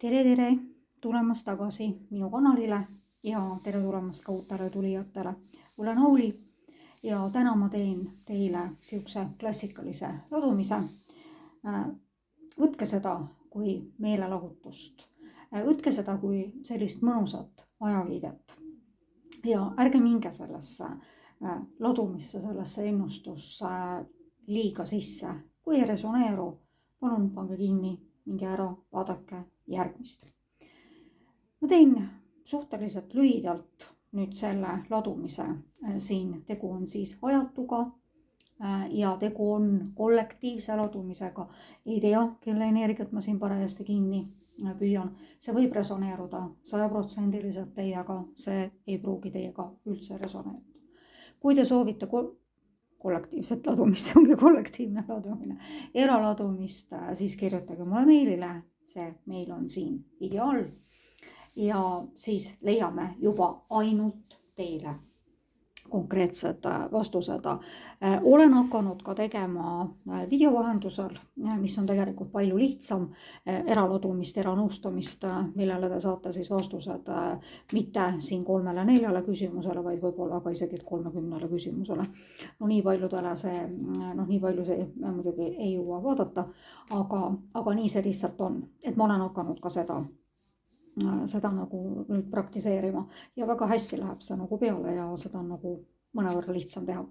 Tere tulemast tagasi minu kanalile ja tere tulemast ka uutele tulijatele. Olen Auli ja täna ma teen teile siukse klassikalise ladumise. Võtke seda kui meelelahutust. Võtke seda kui sellist mõnusat ajaviidet. Ja ärge minge sellesse ladumisse, sellesse ennustusse liiga sisse. Kui ei resoneeru, palun pange kinni, minge ära, vaadake järgmist. Ma teen suhteliselt lühidalt nüüd selle ladumise. Siin tegu on siis ajatuga ja tegu on kollektiivse ladumisega. Ei tea, kelle energiat ma siin parajasti kinni püüan. See võib resoneeruda 100% teiega, see ei pruugi teiega üldse resoneeruda. Kui te soovite kollektiivset ladumist, see ongi kollektiivne ladumine, eraladumist, siis kirjutage mulle meilile. See meil on siin ideaal ja siis leiame juba ainult teile konkreetsed vastused. Olen hakanud ka tegema videovahendusel, mis on tegelikult palju lihtsam, eraladumist, eranõustamist, millele te saate siis vastused mitte siin 3-4 küsimusele, vaid võib-olla ka isegi 30 küsimusele. Nii paljudele see, nii palju see muidugi ei jõua vaadata, aga nii see lihtsalt on, et ma olen hakanud ka seda nagu nüüd praktiseerima ja väga hästi läheb see nagu peale ja seda on nagu mõnevõrra lihtsam teha.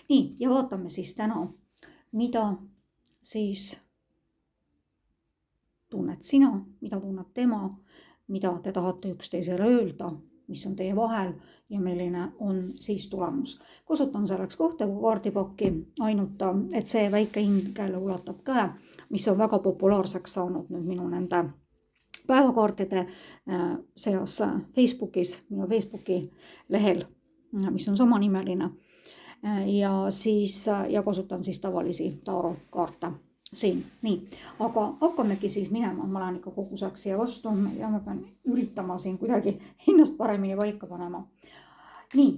Nii, ja vaatame siis täna, mida siis tunned sina, mida tunneb tema, mida te tahate üksteisele öelda, mis on teie vahel ja milline on siis tulemus. Kasutan selleks kahte kaardipakki, ainult et see väike ingel ulatab käe, mis on väga populaarseks saanud nüüd minu nende päevakaartide seas Facebookis, minu Facebooki lehel, mis on samanimeline. Ja kasutan siis tavalisi tarokaarte siin. Nii, aga hakkamegi siis minema, ma lähen ikka kogu aeg siia vastu ja ma pean üritama siin kuidagi ennast paremini paika panema. Nii,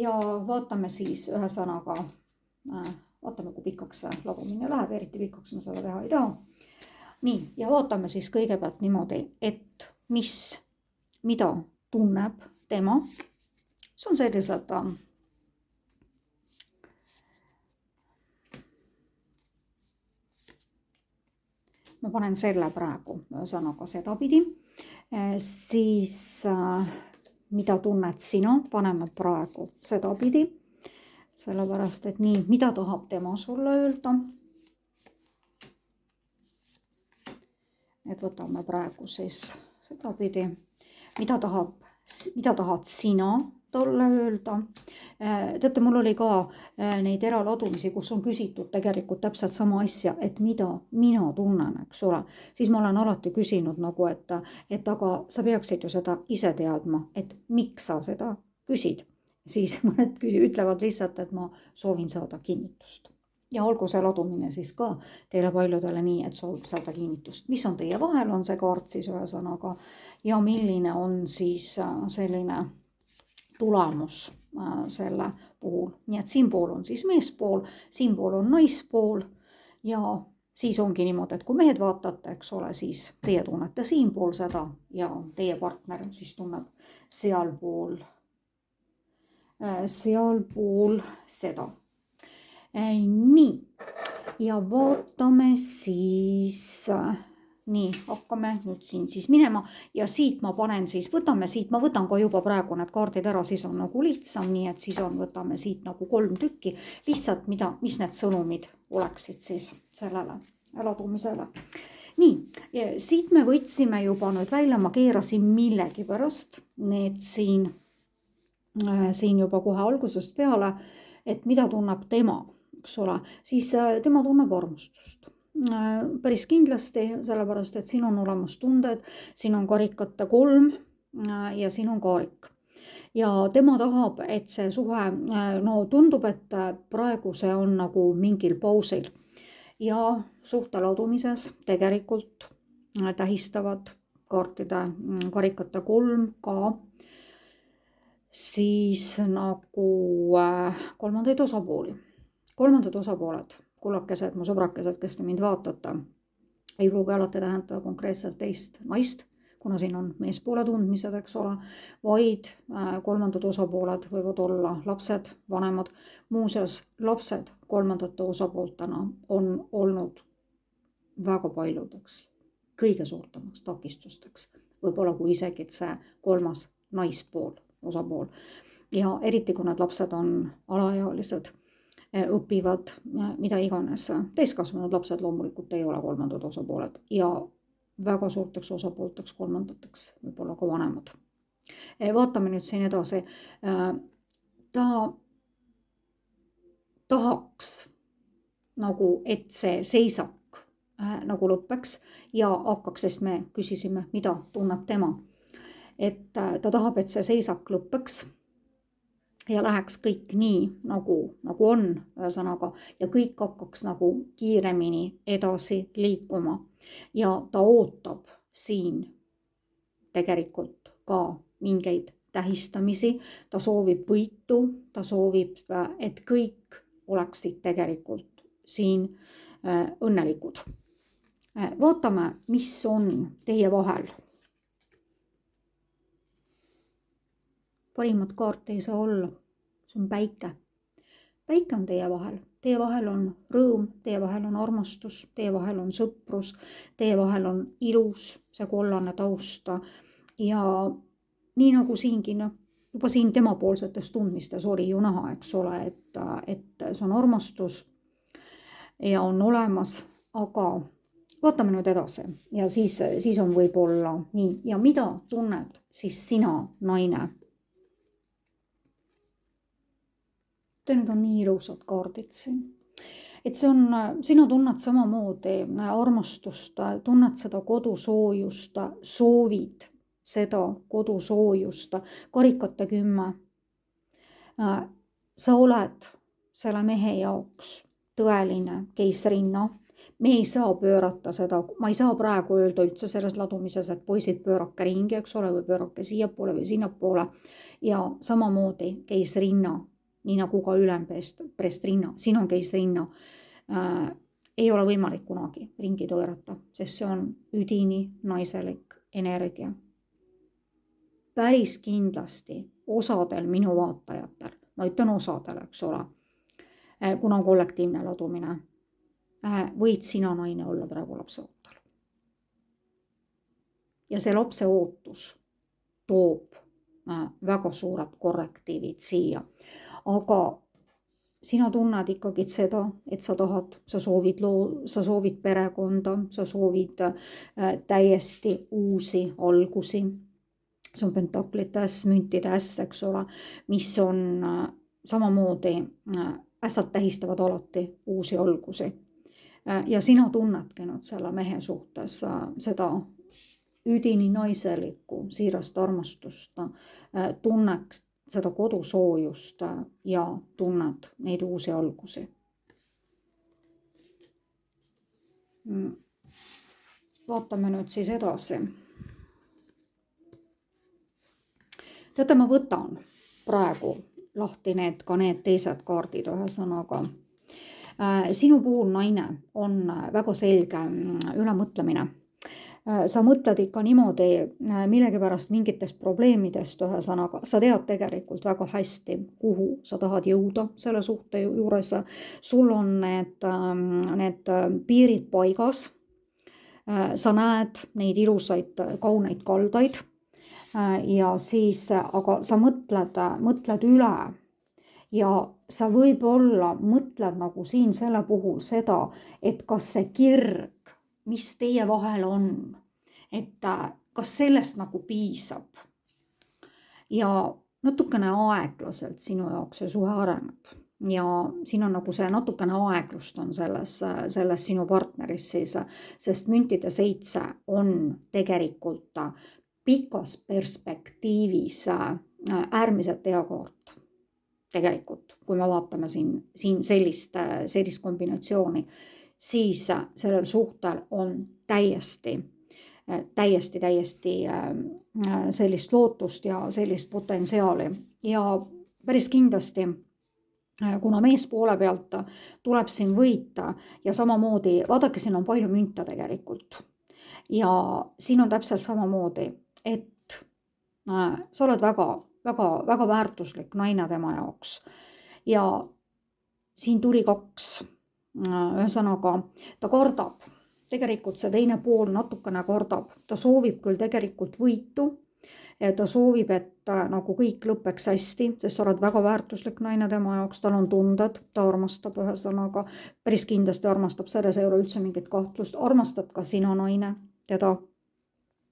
ja vaatame siis ühesõnaga, vaatame kui pikaks see ladumine läheb, eriti pikaks ma seda teha ei taha. Nii, ja vaatame siis kõigepealt niimoodi, et mida tunneb tema. See on sellised ma panen selle praegu ühesõnaga sedapidi. Siis mida tunned sina, paneme praegu sedapidi. Sellepärast, et nii, mida tahab tema sulle öelda. Et võtame praegu siis sedapidi, mida tahad sina talle öelda. Teate, mul oli ka neid eraladumisi, kus on küsitud tegelikult täpselt sama asja, et mida mina tunnen, eks ole. Siis ma olen alati küsinud nagu, et aga sa peaksid ju seda ise teadma, et miks sa seda küsid. Siis mõned ütlevad lihtsalt, et ma soovin saada kinnitust. Ja olgu see ladumine siis ka teile paljudele nii, et soovib saada kinnitust. Mis on teie vahel, on see kaart siis ühesõnaga ja milline on siis selline tulemus selle puhul. Nii et siinpool on siis meespool, siinpool on naispool ja siis ongi niimoodi, et kui mehed vaatate, eks ole, siis teie tunnete siinpool seda ja teie partner siis tunneb sealpool seda. Nii, ja vaatame siis, nii, hakkame nüüd siin siis minema ja siit ma panen siis, ma võtan ka juba praegu need kaardid ära, siis on nagu lihtsam, nii et siis võtame siit nagu 3 tükki, lihtsalt mis need sõnumid oleksid siis sellele ladumisele. Nii, siit me võtsime juba nüüd välja, ma keerasin millegi pärast need siin juba kohe algusest peale, et mida tunneb tema. Eks ole, siis tema tunneb armustust. Päris kindlasti, sellepärast, et siin on olemas tunded, siin on karikate 3 ja siin on kaarik. Ja tema tahab, et see suhe, tundub, et praegu see on nagu mingil pausil. Ja suhte ladumises tegelikult tähistavad kaartide karikate 3 ka siis nagu kolmandaid osapooli. Kolmandad osapooled, kullakesed, mu sõbrakesed, kes te mind vaatate, ei pruugi alati tähendada konkreetselt teist naist, kuna siin on meespoole tundmised, eks ole, vaid kolmandad osapooled võivad olla lapsed, vanemad. Muuseas, lapsed kolmandate osapooltena on olnud väga paljudeks kõige suurtemaks takistusteks, võib-olla kui isegi see kolmas naispool, osapool. Ja eriti kui need lapsed on alaealised, õpivad mida iganes. Täiskasvanud lapsed loomulikult ei ole kolmandad osapooled ja väga suurteks osapoolteks kolmandateks võib-olla ka vanemad. Vaatame nüüd siin edasi. Ta tahaks nagu, et see seisak nagu lõppeks ja hakkaks, sest me küsisime, mida tunneb tema. Et ta tahab, et see seisak lõppeks ja läheks kõik nii, nagu on, ühesõnaga, ja kõik hakkaks nagu kiiremini edasi liikuma. Ja ta ootab siin tegelikult ka mingeid tähistamisi, ta soovib võitu, ta soovib, et kõik oleksid tegelikult siin õnnelikud. Vaatame, mis on teie vahel. Parimat kaarti ei saa olla, see on päike. Päike on teie vahel on rõõm, teie vahel on armastus, teie vahel on sõprus, teie vahel on ilus, see kollane tausta ja nii nagu siingi, juba siin temapoolsetes tundmistes oli ju näha, eks ole, et see on armastus ja on olemas, aga vaatame nüüd edasi ja siis on võib-olla nii. Ja mida tunned siis sina, naine? Nüüd on nii ilusad kaardid siin. Et see on, sina tunned samamoodi armastust, tunned seda kodusoojust, soovid seda kodusoojust, karikate 10. Sa oled selle mehe jaoks tõeline keisrinna. Me ei saa pöörata seda, ma ei saa praegu öelda üldse selles ladumises, et poisid pöörake ringi, eks ole, või pöörake siiapoole või sinnapoole. Ja samamoodi keisrinna, nii nagu ka ülempreestrinna, siin on keisrinna, ei ole võimalik kunagi ringi pöörata, sest see on üdini naiselik energia. Päris kindlasti osadel minu vaatajatel, ma ütlen osadel, eks ole, kuna on kollektiivne ladumine, võid sina, naine, olla praegu lapse ootel. Ja see lapse ootus toob väga suured korrektiivid siia. Aga sina tunned ikkagi seda, et sa tahad, sa soovid perekonda, sa soovid täiesti uusi algusi. See on pentaklites, müntides, eks ole, mis on samamoodi, ässad tähistavad alati uusi algusi. Ja sina tunnedki nüüd selle mehe suhtes seda üdini naiselikku siirast armastust, tunned seda kodusoojust ja tunned neid uusi algusi. Vaatame nüüd siis edasi. Teate, ma võtan praegu lahti ka need teised kaardid ühesõnaga. Sinu puhul, naine, on väga selge ülemõtlemine. Sa mõtled ikka niimoodi millegi pärast mingitest probleemidest ühesõnaga. Sa tead tegelikult väga hästi, kuhu sa tahad jõuda selle suhte juures. Sul on need piirid paigas. Sa näed neid ilusaid, kauneid kaldaid ja siis, aga sa mõtled üle. Ja sa võib-olla mõtled nagu siin selle puhul seda, et kas see kirg, mis teie vahel on, et kas sellest nagu piisab. Ja natukene aeglaselt sinu jaoks see suhe areneb. Ja siin on nagu see natukene aeglust on selles sinu partneris siis, sest müntide 7 on tegelikult pikas perspektiivis äärmiselt hea kaart. Tegelikult, kui me vaatame siin sellist kombinatsiooni, siis sellel suhtel on täiesti sellist lootust ja sellist potentsiaali. Ja päris kindlasti, kuna meespoole pealt tuleb siin võita ja samamoodi, vaadake, siin on palju münte tegelikult. Ja siin on täpselt samamoodi, et sa oled väga väärtuslik naine tema jaoks. Ja siin tuli 2. Ühesõnaga, ta kardab. Tegelikult see teine pool natukene kardab. Ta soovib küll tegelikult võitu. Ta soovib, et nagu kõik lõpeks hästi, sest sa oled väga väärtuslik naine tema jaoks. Tal on tunded, ta armastab ühesõnaga. Päris kindlasti armastab, selles ei ole üldse mingit kahtlust. Armastad ka sina naine teda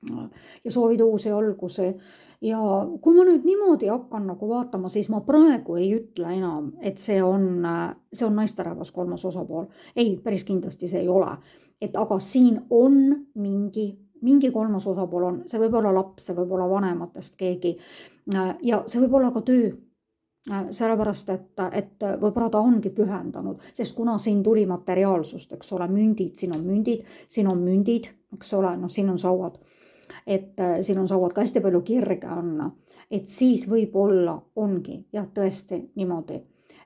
ja soovid uusi algusi. Ja kui ma nüüd niimoodi hakkan nagu vaatama, siis ma praegu ei ütle enam, et see on naisterahvas 3. osapool. Ei, päris kindlasti see ei ole. Aga siin on mingi 3. osapool on, see võib olla laps, see võib olla vanematest keegi ja see võib olla ka töö. Sellepärast, et võib-olla ta ongi pühendanud, sest kuna siin tuli materiaalsust, eks ole, mündid, siin on mündid, eks ole, siin on sauad. Et siin on sauad ka hästi palju kirge on, et siis võib-olla ongi jah tõesti niimoodi,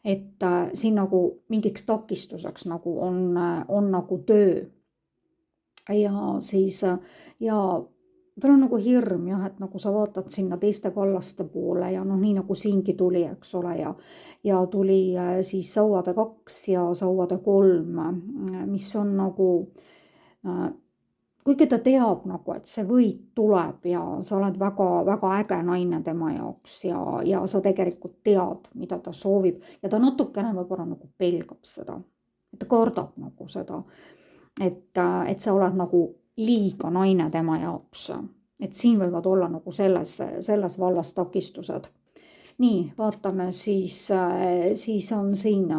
et siin nagu mingiks takistuseks nagu on nagu töö. Ja siis tal on nagu hirm jah, et nagu sa vaatad sinna teiste kallaste poole ja nii nagu siingi tuli, eks ole, ja tuli siis sauade 2 ja sauade 3, mis on nagu kuigi ta teab nagu, et see võit tuleb ja sa oled väga äge naine tema jaoks ja sa tegelikult tead, mida ta soovib ja ta natukene võib-olla nagu pelgab seda, et ta kardab nagu seda, et sa oled nagu liiga naine tema jaoks, et siin võivad olla nagu selles vallas takistused. Nii, vaatame siis on siin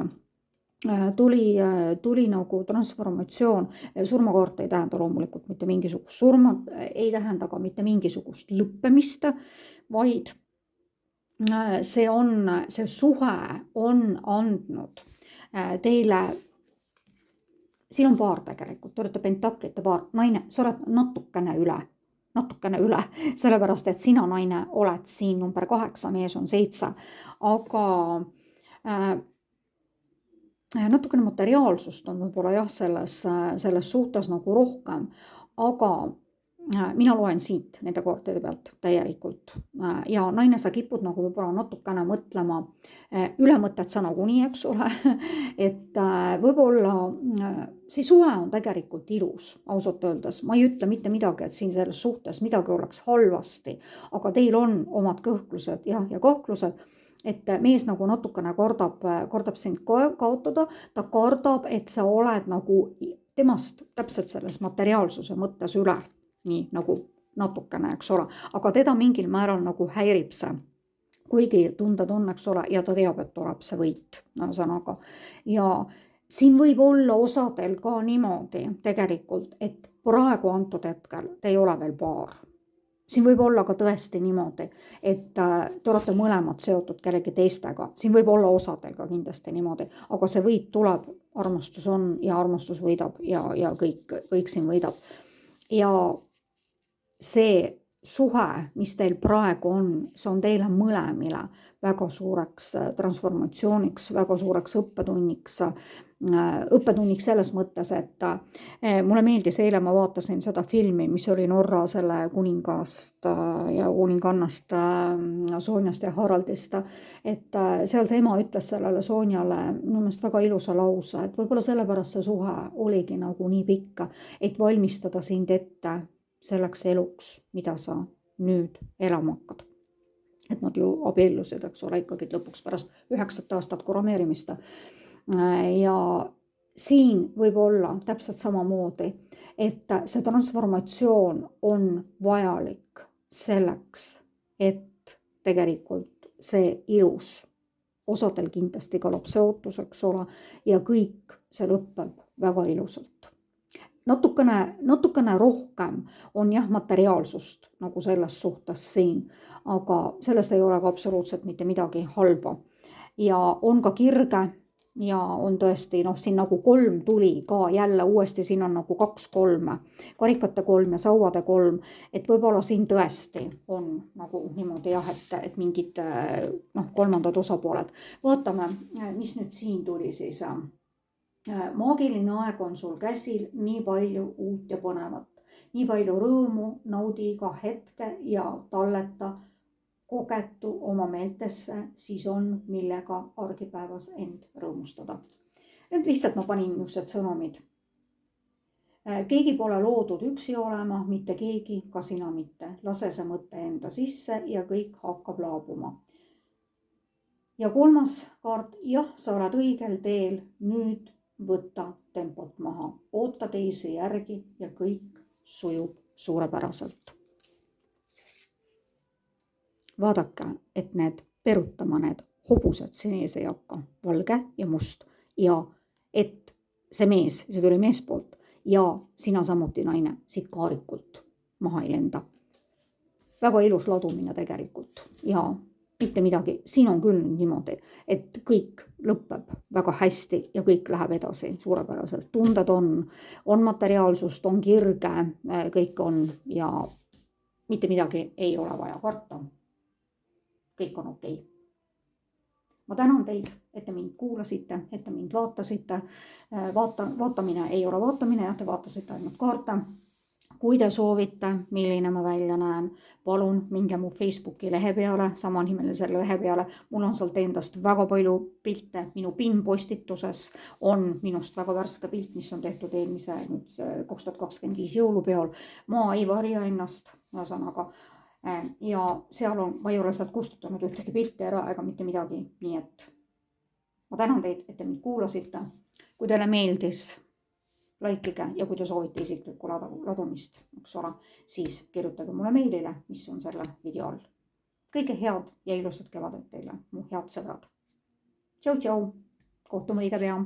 tuli nagu transformatsioon. Surmakaart ei tähenda loomulikult mitte mingisugust surma, ei tähenda ka mitte mingisugust lõppemist, vaid see suhe on andnud teile, siin on paar tegelikult, te olete pentaklite paar, naine, sa oled natukene üle, sellepärast, et sina naine oled siin number 8, mees on 7, aga natukene materiaalsust on võib-olla jah selles suhtes nagu rohkem, aga mina loen siit nende kaartide pealt täielikult ja naine, sa kipud nagu võib-olla natukene mõtlema ülemõtted sa nagunii, eks ole, et võib-olla see suhe on tegelikult ilus, ausalt öeldes. Ma ei ütle mitte midagi, et siin selles suhtes midagi oleks halvasti, aga teil on omad kõhklused ja kahtlused, et mees nagu natukene kardab sind kaotada, ta kardab, et sa oled nagu temast täpselt selles materiaalsuse mõttes üle, nii nagu natukene, eks ole, aga teda mingil määral nagu häirib see, kuigi tunded on, eks ole, ja ta teab, et tuleb see võit, ühesõnaga. Ja siin võib olla osadel ka niimoodi tegelikult, et praegu antud hetkel te ei ole veel paar. Siin võib olla ka tõesti niimoodi, et te olete mõlemad seotud kellegi teistega. Siin võib olla osadel ka kindlasti niimoodi, aga see võit tuleb, armastus on ja armastus võidab ja kõik siin võidab. Ja see suhe, mis teil praegu on, see on teile mõlemile väga suureks transformatsiooniks, väga suureks õppetunniks selles mõttes, et mulle meeldis, eile ma vaatasin seda filmi, mis oli Norra selle kuningast ja kuningannast Sonjast ja Haraldist, et seal see ema ütles sellele Sonjale minu meelest väga ilusa lause, et võib-olla sellepärast see suhe oligi nagu nii pikk, et valmistada sind ette selleks eluks, mida sa nüüd elama hakkad. Et nad ju abiellusid, eks ole, ikkagi lõpuks pärast 9 aastat koroneerimist. Ja siin võib olla täpselt samamoodi, et see transformatsioon on vajalik selleks, et tegelikult see ilus, osadel kindlasti ka lapseootus, eks ole, ja kõik see lõpeb väga ilusalt. Natukene rohkem on jah materiaalsust nagu selles suhtes siin, aga sellest ei ole ka absoluutselt mitte midagi halba. Ja on ka kirge ja on tõesti, siin nagu 3 tuli ka jälle uuesti, siin on nagu 2-3, karikate 3 ja sauade 3, et võib-olla siin tõesti on nagu niimoodi jah, et mingid kolmandad osapooled. Vaatame, mis nüüd siin tuli siis. Maagiline aeg on sul käsil, nii palju uut ja põnevat. nii palju rõõmu, naudi iga hetke ja talleta kogetu oma meeltesse, siis on millega argipäevas end rõõmustada. Nüüd lihtsalt ma panin niisugused sõnumid. Keegi pole loodud üksi olema, mitte keegi, ka sina mitte. Lase see mõte enda sisse ja kõik hakkab laabuma. Ja 3. kaart, jah, sa oled õigel teel, nüüd võtta tempot maha, oota teisi järgi ja kõik sujub suurepäraselt. Vaadake, et need perutama need hobused siin ees ei hakka, valge ja must ja et see mees, see tuli meespoolt ja sina samuti naine siit kaarikult maha ei lenda. Väga ilus ladumine tegelikult ja mitte midagi, siin on küll niimoodi, et kõik lõpeb väga hästi ja kõik läheb edasi suurepäraselt. Tunded on materiaalsust, on kirge, kõik on ja mitte midagi ei ole vaja karta. Kõik on okei. Ma tänan teid, et te mind kuulasite, et te mind vaatasite. Vaatamine ei ole vaatamine ja te vaatasite ainult kaarte. Kui te soovite, milline ma välja näen, palun minge mu Facebooki lehe peale, samanimelisele lehe peale. Mul on sealt endast väga palju pilte. Minu pinpostituses on minust väga värske pilt, mis on tehtud eelmise 2025 jõulupeol. Ma ei varja ennast, ühesõnaga. Ja seal ma ei ole sealt kustutanud ühtegi pilti ära ega mitte midagi. Nii et ma tänan teid, et te mind kuulasite. Kui teile meeldis, laikige ja kui te soovite isiklikku ladumist, siis kirjutage mulle meilile, mis on selle video all. Kõige head ja ilusat kevadet teile, mu head sõbrad. Tšau, tšau, kohtume õige pea.